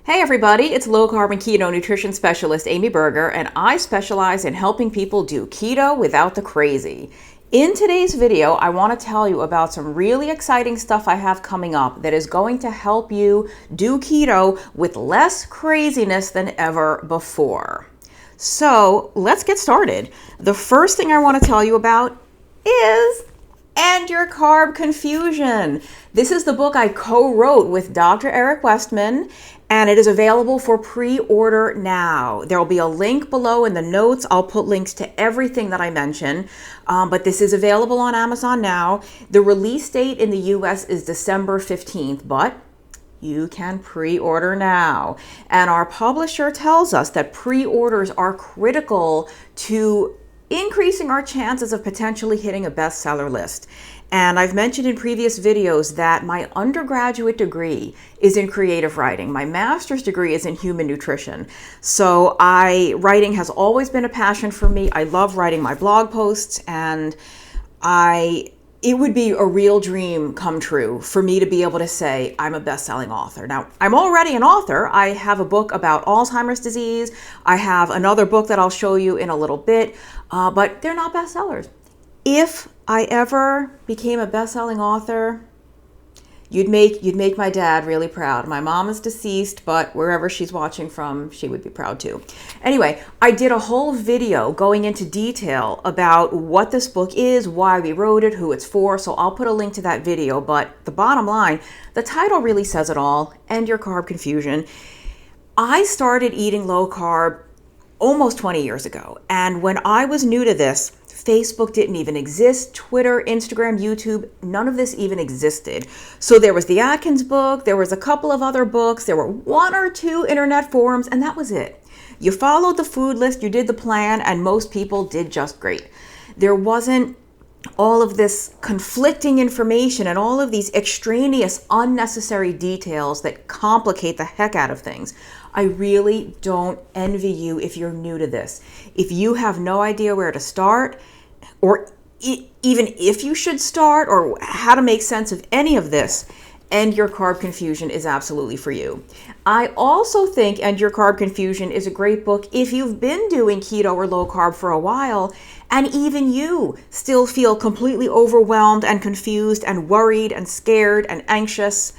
Hey everybody, it's low-carb and keto nutrition specialist Amy Berger, and I specialize in helping people do keto without the crazy. In today's video, I want to tell you about some really exciting stuff I have coming up that is going to help you do keto with less craziness than ever before. So let's get started. The first thing I want to tell you about is Your Carb Confusion. This is the book I co-wrote with Dr. Eric Westman, and it is available for pre-order now. There will be a link below in the notes. I'll put links to everything that I mention, but this is available on Amazon now. The release date in the US is December 15th, but you can pre-order now. And our publisher tells us that pre-orders are critical to increasing our chances of potentially hitting a bestseller list. And I've mentioned in previous videos that my undergraduate degree is in creative writing. My master's degree is in human nutrition. So writing has always been a passion for me. I love writing my blog posts, and it would be a real dream come true for me to be able to say I'm a best-selling author. Now, I'm already an author. I have a book about Alzheimer's disease. I have another book that I'll show you in a little bit, but they're not bestsellers. If I ever became a best-selling author, you'd make my dad really proud. My mom is deceased, but wherever she's watching from, she would be proud too. Anyway, I did a whole video going into detail about what this book is, why we wrote it, who it's for, so I'll put a link to that video. But the bottom line, the title really says it all, End Your Carb Confusion. I started eating low carb almost 20 years ago, and when I was new to this, Facebook didn't even exist. Twitter, Instagram, YouTube, none of this even existed. So there was the Atkins book, there was a couple of other books, there were one or two internet forums, and that was it. You followed the food list, you did the plan, and most people did just great. There wasn't all of this conflicting information and all of these extraneous, unnecessary details that complicate the heck out of things. I really don't envy you if you're new to this. If you have no idea where to start, or even if you should start, or how to make sense of any of this, End Your Carb Confusion is absolutely for you. I also think End Your Carb Confusion is a great book if you've been doing keto or low carb for a while, and even you still feel completely overwhelmed and confused and worried and scared and anxious.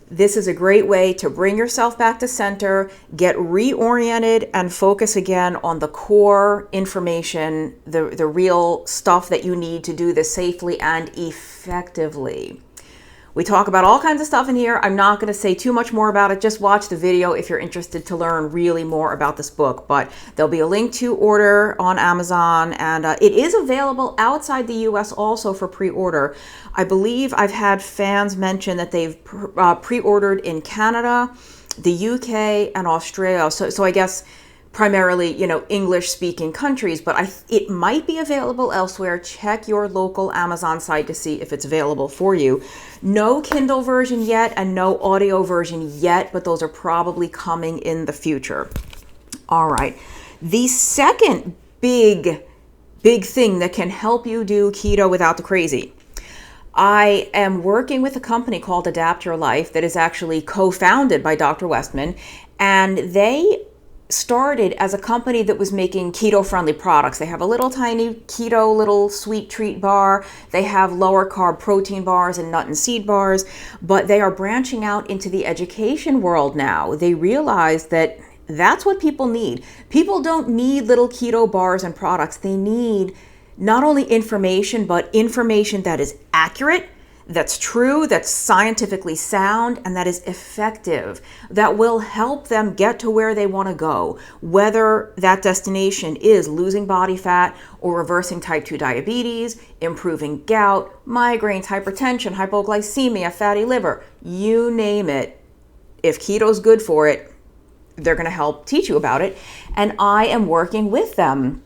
This is a great way to bring yourself back to center, get reoriented, and focus again on the core information, the real stuff that you need to do this safely and effectively. We talk about all kinds of stuff in here. I'm not going to say too much more about it. Just watch the video if you're interested to learn really more about this book. But there'll be a link to order on Amazon, and it is available outside the US also for pre-order. I believe I've had fans mention that they've pre-ordered in Canada, the UK, and Australia. So I guess primarily, English-speaking countries, but it might be available elsewhere. Check your local Amazon site to see if it's available for you. No Kindle version yet and no audio version yet, but those are probably coming in the future. All right. The second big thing that can help you do keto without the crazy. I am working with a company called Adapt Your Life that is actually co-founded by Dr. Westman, and they started as a company that was making keto-friendly products. They have a little tiny keto little sweet treat bar. They have lower carb protein bars and nut and seed bars, but they are branching out into the education world now. They realize that that's what people need. People don't need little keto bars and products. They need not only information, but information that is accurate, that's true, that's scientifically sound, and that is effective, that will help them get to where they want to go, whether that destination is losing body fat or reversing type 2 diabetes, improving gout, migraines, hypertension, hypoglycemia, fatty liver, you name it. If keto's good for it, they're going to help teach you about it, and I am working with them.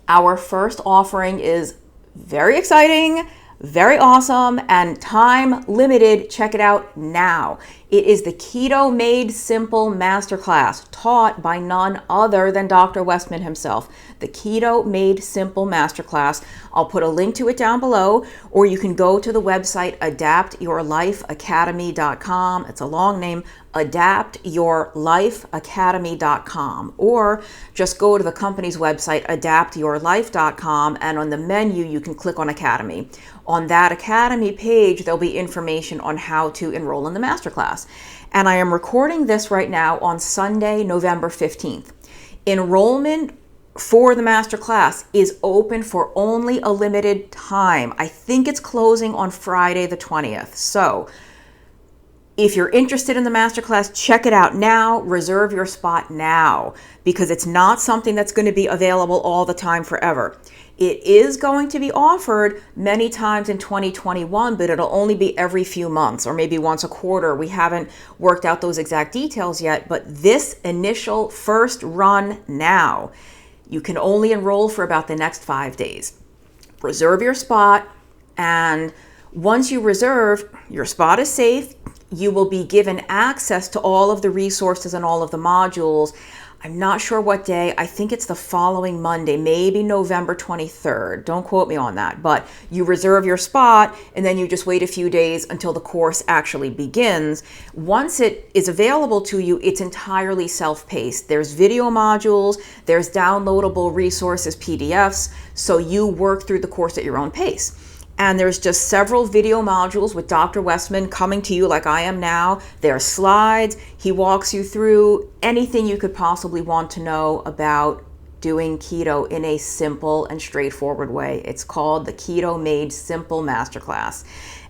Our first offering is very exciting, very awesome, and time limited. Check it out now. It is the Keto Made Simple Masterclass, taught by none other than Dr. Westman himself. The Keto Made Simple Masterclass. I'll put a link to it down below, or you can go to the website adaptyourlifeacademy.com. It's a long name, adaptyourlifeacademy.com, or just go to the company's website, adaptyourlife.com, and on the menu you can click on Academy. On that Academy page, there'll be information on how to enroll in the masterclass. And I am recording this right now on Sunday, November 15th. Enrollment for the masterclass is open for only a limited time. I think it's closing on Friday the 20th. So if you're interested in the masterclass, check it out now. Reserve your spot now, because it's not something that's going to be available all the time forever. It is going to be offered many times in 2021, but it'll only be every few months or maybe once a quarter. We haven't worked out those exact details yet, but this initial first run now, you can only enroll for about the next 5 days. Reserve your spot, and once you reserve, your spot is safe. You will be given access to all of the resources and all of the modules. I'm not sure what day. I think it's the following Monday, maybe November 23rd. Don't quote me on that. But you reserve your spot, and then you just wait a few days until the course actually begins. Once it is available to you, it's entirely self-paced. There's video modules, there's downloadable resources, PDFs, so you work through the course at your own pace. And there's just several video modules with Dr. Westman coming to you like I am now. There are slides. He walks you through anything you could possibly want to know about doing keto in a simple and straightforward way. It's called the Keto Made Simple Masterclass.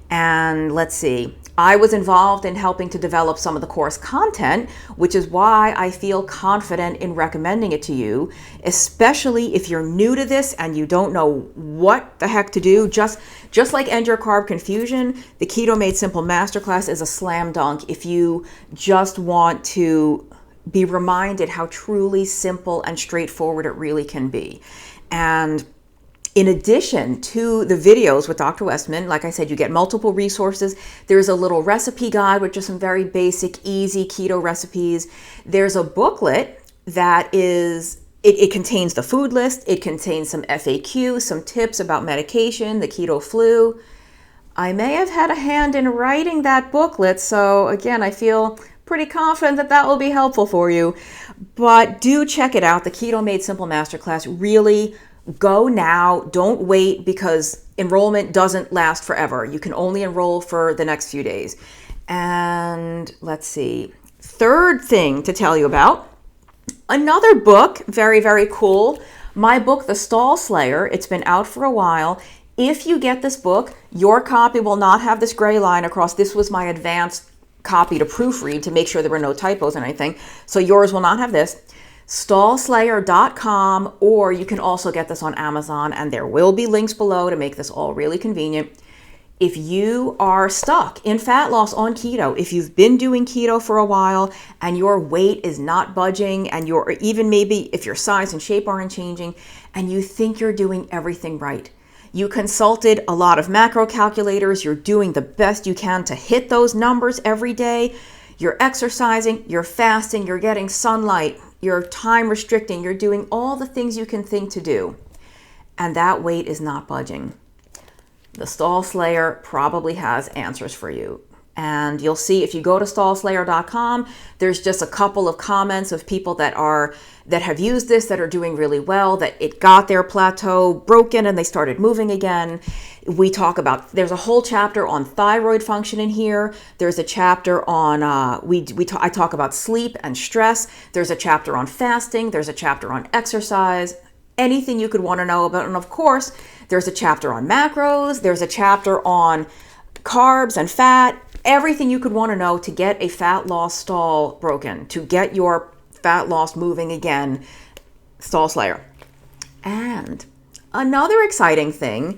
And let's see, I was involved in helping to develop some of the course content, which is why I feel confident in recommending it to you, especially if you're new to this and you don't know what the heck to do. Just like End Your Carb Confusion, the Keto Made Simple Masterclass is a slam dunk if you just want to be reminded how truly simple and straightforward it really can be. And in addition to the videos with Dr. Westman, like I said, you get multiple resources. There's a little recipe guide with just some very basic, easy keto recipes. There's a booklet that it contains the food list. It contains some FAQ, some tips about medication, the keto flu. I may have had a hand in writing that booklet, so again, I feel pretty confident that that will be helpful for you. But do check it out, the Keto Made Simple Masterclass. Really go now, don't wait, because enrollment doesn't last forever. You can only enroll for the next few days. And let's see, third thing to tell you about, another book, very, very cool. My book, The Stall Slayer, it's been out for a while. If you get this book, your copy will not have this gray line across. This was my advanced copy to proofread to make sure there were no typos and anything. So yours will not have this. stallslayer.com, or you can also get this on Amazon, and there will be links below to make this all really convenient. If you are stuck in fat loss on keto, if you've been doing keto for a while and your weight is not budging, and or even maybe if your size and shape aren't changing, and you think you're doing everything right, you consulted a lot of macro calculators, you're doing the best you can to hit those numbers every day, you're exercising, you're fasting, you're getting sunlight, you're time restricting, you're doing all the things you can think to do, and that weight is not budging. The Stall Slayer probably has answers for you. And you'll see if you go to stallslayer.com, there's just a couple of comments of people that have used this, that are doing really well, that it got their plateau broken and they started moving again. We talk about, there's a whole chapter on thyroid function in here. There's a chapter on, I talk about sleep and stress. There's a chapter on fasting. There's a chapter on exercise. Anything you could want to know about. And of course, there's a chapter on macros. There's a chapter on carbs and fat. Everything you could want to know to get a fat loss stall broken, to get your fat loss moving again. Stall Slayer. And another exciting thing,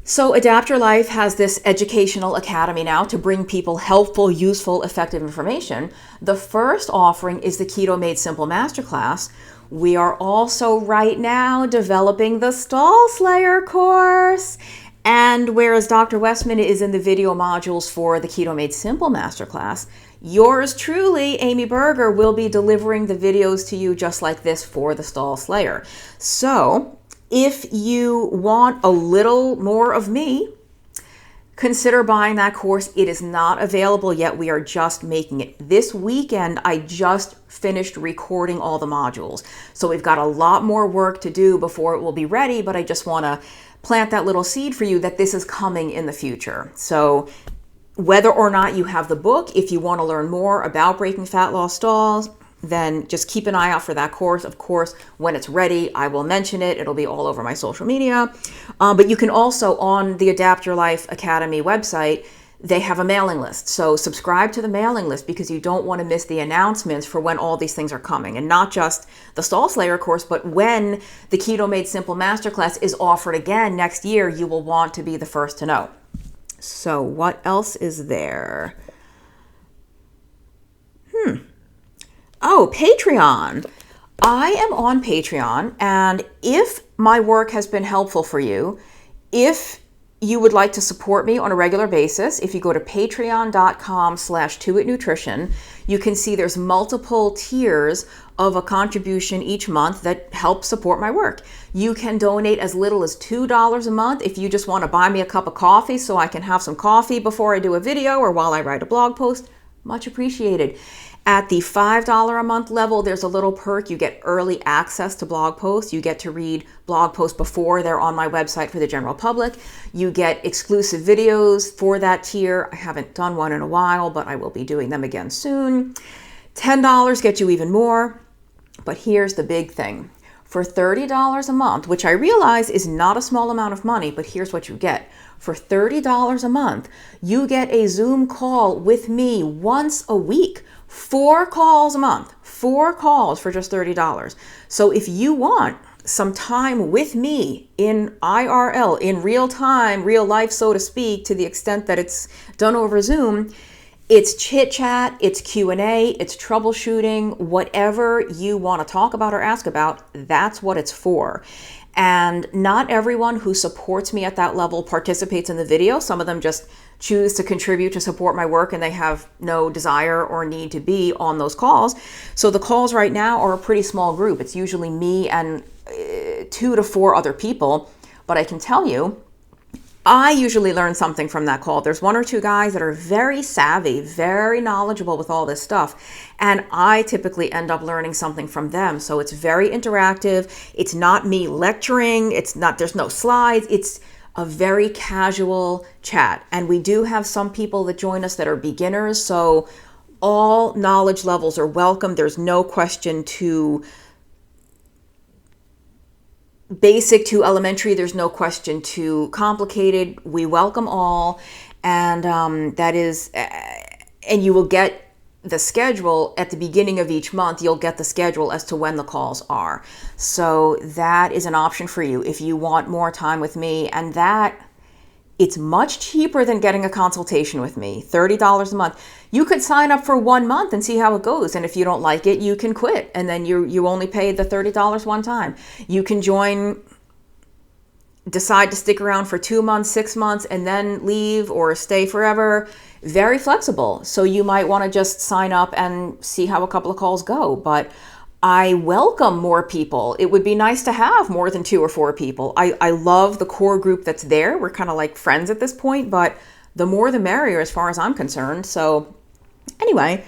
so Adapt Your Life has this educational academy now to bring people helpful, useful, effective information. The first offering is the Keto Made Simple Masterclass. We are also right now developing the Stall Slayer course. And whereas Dr. Westman is in the video modules for the Keto Made Simple Masterclass, yours truly, Amy Berger, will be delivering the videos to you just like this for the Stall Slayer. So if you want a little more of me, consider buying that course. It is not available yet. We are just making it. This weekend, I just finished recording all the modules. So we've got a lot more work to do before it will be ready, but I just want to plant that little seed for you that this is coming in the future. So whether or not you have the book, if you want to learn more about breaking fat loss stalls, then just keep an eye out for that course. Of course, when it's ready, I will mention it. It'll be all over my social media. But you can also, on the Adapt Your Life Academy website, they have a mailing list. So subscribe to the mailing list because you don't want to miss the announcements for when all these things are coming. And not just the Stall Slayer course, but when the Keto Made Simple Masterclass is offered again next year, you will want to be the first to know. So what else is there? Oh, Patreon. I am on Patreon, and if my work has been helpful for you, if you would like to support me on a regular basis, if you go to patreon.com/2itnutrition, you can see there's multiple tiers of a contribution each month that help support my work. You can donate as little as $2 a month if you just want to buy me a cup of coffee so I can have some coffee before I do a video or while I write a blog post. Much appreciated. At the $5 a month level, there's a little perk. You get early access to blog posts. You get to read blog posts before they're on my website for the general public. You get exclusive videos for that tier. I haven't done one in a while, but I will be doing them again soon. $10 gets you even more. But here's the big thing. For $30 a month, which I realize is not a small amount of money, but here's what you get. For $30 a month, you get a Zoom call with me once a week. 4 calls a month, 4 calls for just $30. So if you want some time with me in IRL, in real time, real life, so to speak, to the extent that it's done over Zoom, it's chit chat, it's Q&A, it's troubleshooting, whatever you want to talk about or ask about, that's what it's for. And not everyone who supports me at that level participates in the video. Some of them just choose to contribute to support my work and they have no desire or need to be on those calls. So the calls right now are a pretty small group. It's usually me and 2 to 4 other people. But I can tell you, I usually learn something from that call. There's 1 or 2 guys that are very savvy, very knowledgeable with all this stuff. And I typically end up learning something from them. So it's very interactive. It's not me lecturing. There's no slides. It's a very casual chat. And we do have some people that join us that are beginners. So all knowledge levels are welcome. There's no question to basic to elementary. There's no question to complicated. We welcome all. And and you will get the schedule at the beginning of each month. You'll get the schedule as to when the calls are. So that is an option for you if you want more time with me. And that it's much cheaper than getting a consultation with me. $30 a month. You could sign up for 1 month and see how it goes. And if you don't like it, you can quit. And then you only pay the $30 one time. You can decide to stick around for 2 months, 6 months, and then leave or stay forever. Very flexible. So you might want to just sign up and see how a couple of calls go. But I welcome more people. It would be nice to have more than 2 or 4 people. I love the core group that's there. We're kind of like friends at this point, but the more the merrier as far as I'm concerned. So anyway,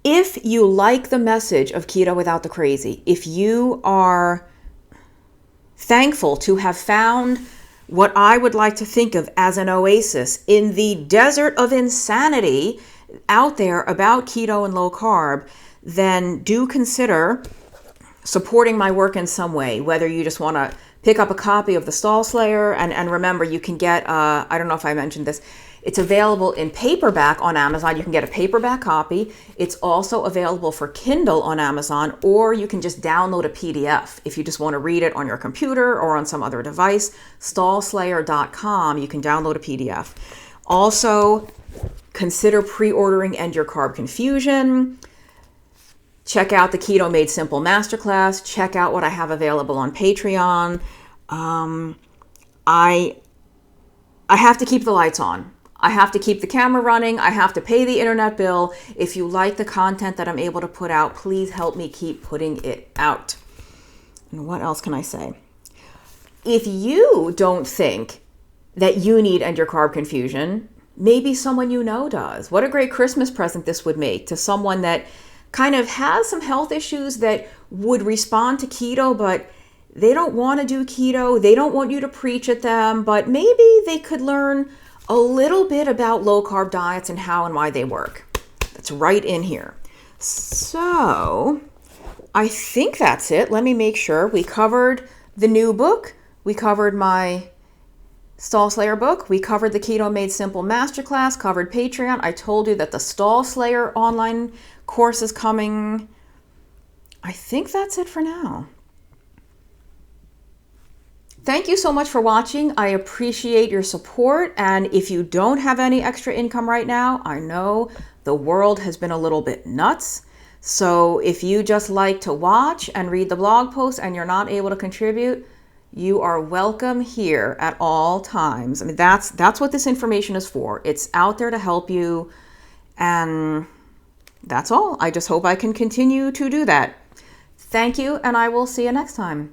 if you like the message of Keto Without the Crazy, if you are thankful to have found what I would like to think of as an oasis in the desert of insanity out there about keto and low carb, then do consider supporting my work in some way, whether you just want to pick up a copy of The Stall Slayer. And remember, you can get, I don't know if I mentioned this, it's available in paperback on Amazon. You can get a paperback copy. It's also available for Kindle on Amazon, or you can just download a PDF if you just want to read it on your computer or on some other device. Stallslayer.com, you can download a PDF. Also, consider pre-ordering End Your Carb Confusion. Check out the Keto Made Simple Masterclass. Check out what I have available on Patreon. I I have to keep the lights on. I have to keep the camera running. I have to pay the internet bill. If you like the content that I'm able to put out, please help me keep putting it out. And what else can I say? If you don't think that you need End Your Carb Confusion, maybe someone you know does. What a great Christmas present this would make to someone that kind of has some health issues that would respond to keto, but they don't want to do keto. They don't want you to preach at them, but maybe they could learn a little bit about low-carb diets and how and why they work. That's right in here. So I think that's it. Let me make sure. We covered the new book. We covered my Stall Slayer book. We covered the Keto Made Simple Masterclass, covered Patreon. I told you that the Stall Slayer online course is coming. I think that's it for now. Thank you so much for watching. I appreciate your support. And if you don't have any extra income right now, I know the world has been a little bit nuts. So if you just like to watch and read the blog posts and you're not able to contribute, you are welcome here at all times. I mean, that's what this information is for. It's out there to help you. And that's all. I just hope I can continue to do that. Thank you, and I will see you next time.